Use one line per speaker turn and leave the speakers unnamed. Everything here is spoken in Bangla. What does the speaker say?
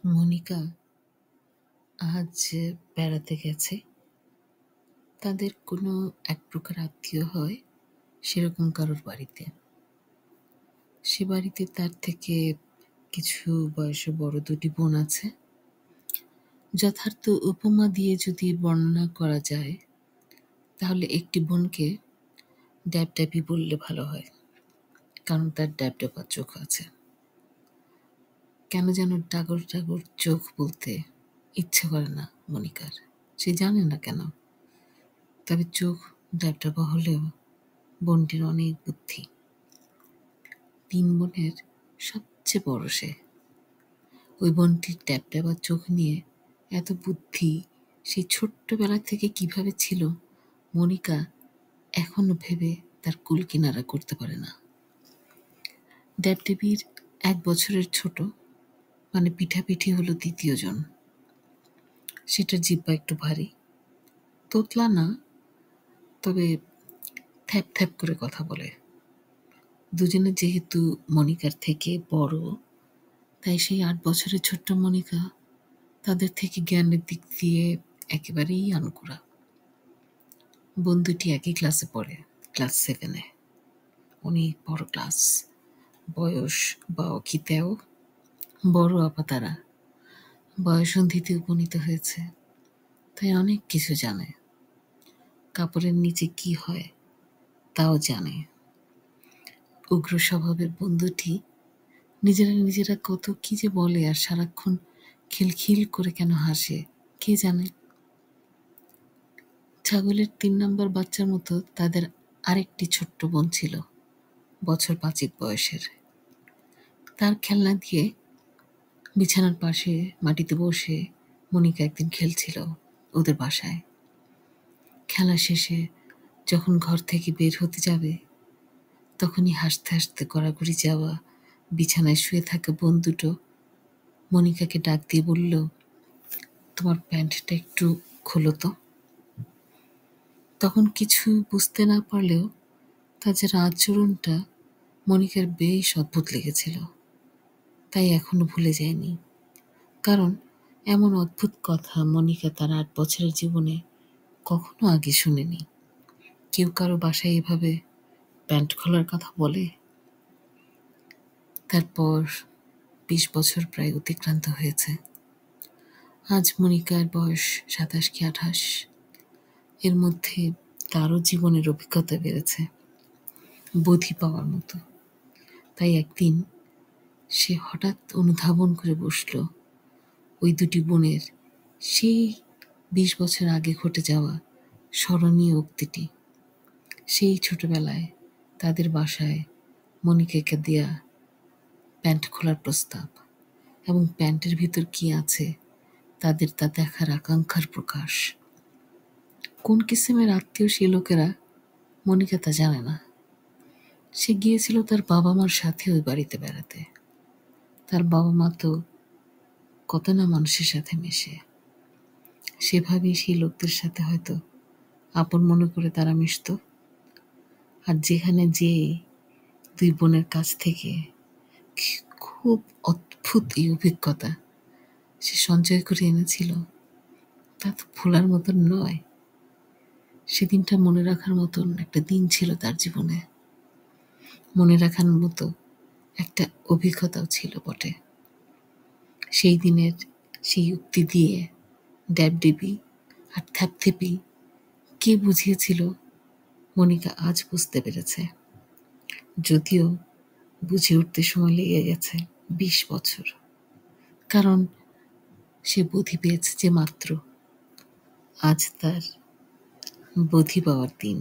মনিকা আজ বেড়াতে গেছে। তাদের কোনো এক প্রকার আত্মীয় হয় সেরকম কারোর বাড়িতে। সে বাড়িতে তার থেকে কিছু বয়সে বড় দুটি বোন আছে। যথার্থ উপমা দিয়ে যদি বর্ণনা করা যায় তাহলে একটি বোনকে ড্যাবড্যাবি বললে ভালো হয়, কারণ তার ড্যাবড্যাবা চোখ আছে। কেন যেন ডাগর ডাগর চোখ বলতে ইচ্ছে করে না মনিকার, সে জানে না কেন। তবে চোখ ড্যাবড্যাবা হলেও বোনটির অনেক বুদ্ধি। ৩ বোনের সবচেয়ে বড় সে। ওই বোনটির ড্যাবড্যাবা চোখ নিয়ে এত বুদ্ধি সেই ছোট্টবেলা থেকে কিভাবে ছিল মনিকা এখনো ভেবে তার কুল কিনারা করতে পারে না। ড্যাবড্যাবির ১ বছরের ছোট, মানে পিঠাপিঠি হলো ২য় জন। সেটার জিহ্বা একটু ভারী, তোতলা না, তবে থ্যাপ থ্যাপ করে কথা বলে। দুজনে যেহেতু মনিকার থেকে বড়, তাই সেই ৮ বছরের ছোট্ট মনিকা তাদের থেকে জ্ঞানের দিক দিয়ে একেবারেই আনকুড়া। বোন দুটি একই ক্লাসে পড়ে, ক্লাস 7-এ। অনেক বড় ক্লাস, বয়স বাও কি তেও, বড় আপা তারা। বয়সন্ধিতে উপনীত হয়েছে, তাই অনেক কিছু জানে। কাপড়ের নিচে কি হয় তাও জানে। উগ্র স্বভাবের বোন দুটি নিজেরা কত কি যে বলে, আর সারাক্ষণ খিলখিল করে কেন হাসে কে জানে। ছাগলের ৩ নম্বর বাচ্চার মতো তাদের আরেকটি ছোট্ট বোন ছিল, বছর ৫ বয়সের। তার খেলনা দিয়ে বিছানার পাশে মাটিতে বসে মনিকা একদিন খেলছিল ওদের বাসায়। খেলা শেষে যখন ঘর থেকে বের হতে যাবে, তখনই হাসতে হাসতে গড়াগড়ি যাওয়া বিছানায় শুয়ে থাকা বোন দুটো মনিকাকে ডাক দিয়ে বলল, তোমার প্যান্টটা একটু খোলো তো। তখন কিছু বুঝতে না পারলেও তাদের আচরণটা মনিকার বেশ অদ্ভুত লেগেছিল, তাই এখনো ভুলে যায়নি। কারণ এমন অদ্ভুত কথা মনিকা তার ৮ বছরের জীবনে কখনো আগে শুনেনি। কেউ কারো বাসায় এভাবে প্যান্ট খোলার কথা বলে? তারপর ২০ বছর প্রায় অতিক্রান্ত হয়েছে। আজ মনিকার বয়স ২৭ কি ২৮। এর মধ্যে তারও জীবনের অভিজ্ঞতা বেড়েছে, বোধি পাওয়ার মতো। তাই একদিন সে হঠাৎ অনুধাবন করে বসল ওই দুটি বোনের সেই ২০ বছর আগে ঘটে যাওয়া স্মরণীয় উক্তিটি। সেই ছোটবেলায় তাদের বাসায় মনিকাকে দেয়া প্যান্ট খোলার প্রস্তাব, এবং প্যান্টের ভিতর কি আছে তাদের তা দেখার আকাঙ্ক্ষার প্রকাশ। কোন কিসিমের আত্মীয় সে লোকেরা মনিকা তা জানে না। সে গিয়েছিল তার বাবা মার সাথে ওই বাড়িতে বেড়াতে। তার বাবা মা তো কত না মানুষের সাথে মেশে, সেভাবেই সেই লোকদের সাথে হয়তো আপন মনে করে তারা মিশত। আর যেখানে যে ২ বোনের কাছ থেকে খুব অদ্ভুত এই অভিজ্ঞতা সে সঞ্চয় করে এনেছিল, তা তো ভোলার মতন নয়। সেদিনটা মনে রাখার মতন একটা দিন ছিল তার জীবনে। মনে রাখার মতো একটা অভিজ্ঞতাও ছিল বটে। সেই দিনের সেই উক্তি দিয়ে ড্যাবডেবি আর থ্যাপথেপি কে বুঝিয়েছিল মনিকা আজ বুঝতে পেরেছে, যদিও বুঝে উঠতে সময় লেগে গেছে ২০ বছর। কারণ সে বোধি পেয়েছে যে মাত্র। আজ তার বোধি পাওয়ার দিন।